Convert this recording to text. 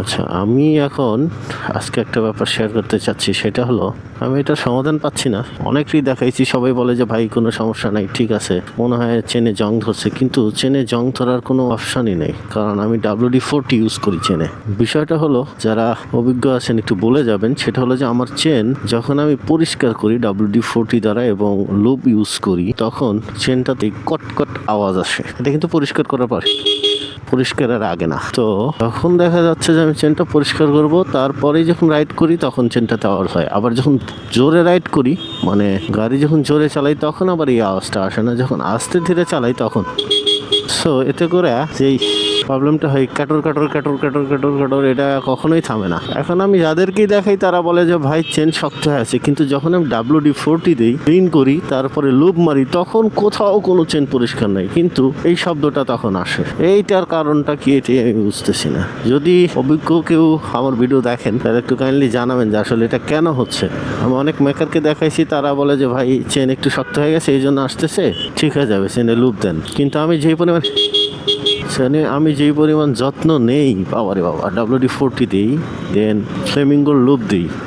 আচ্ছা, আমি এখন আজকে একটা ব্যাপার শেয়ার করতে চাচ্ছি, সেটা হলো আমি এটার সমাধান পাচ্ছি না। অনেকেরই দেখাইছি, সবাই বলে যে ভাই কোনো সমস্যা নাই, ঠিক আছে, মনে হয় চেনে জং ধরছে, কিন্তু চেনে জং ধরার কোনো অপশানই নেই, কারণ আমি WD-40 ইউজ করি চেনে। বিষয়টা হলো, যারা অভিজ্ঞ আছেন একটু বলে যাবেন, সেটা হলো যে আমার চেন যখন আমি পরিষ্কার করি WD-40 দ্বারা এবং লুব ইউজ করি, তখন চেনটাতে কটকট আওয়াজ আসে। এটা কিন্তু পরিষ্কার করার পর, পরিষ্কারের আগে না। তো তখন দেখা যাচ্ছে যে আমি চেনটা পরিষ্কার করব, তারপরেই যখন রাইড করি তখন চেনটাতে আওয়াজ হয়। আবার যখন জোরে রাইড করি, মানে গাড়ি যখন জোরে চালাই, তখন আবার এই আওয়াজটা আসে না, যখন আস্তে ধীরে চালাই তখন। সো এতে করে যেই প্রবলেমটা হয়, কাটর কাটর কাটর কাটর কাটর কাটর, এটা কখনোই থামে না। এখন আমি যাদেরকেই দেখাই তারা বলে যে ভাই চেন শক্ত হয়ে আছে, কিন্তু যখন আমি WD-40 দিই, ক্লিন করি, তারপরে লুব মারি, তখন কোথাও কোনো চেন পরিষ্কার নাই, কিন্তু এই শব্দটা তখন আসে। এইটার কারণটা কি, এটি আমি বুঝতেছি না। যদি অভিজ্ঞ কেউ আমার ভিডিও দেখেন, তাহলে একটু কাইন্ডলি জানাবেন যে আসলে এটা কেন হচ্ছে। আমি অনেক মেকারকে দেখাইছি, তারা বলে যে ভাই চেন একটু শক্ত হয়ে গেছে, এই জন্য আসতেছে, ঠিক হয়ে যাবে, চেনে লুব দেন। কিন্তু আমি যেই পরিমাণ যত্ন নেই, বাবারে বাবা, WD-40 দিই, দেন ফ্লেমিঙ্গোর লুব দিই,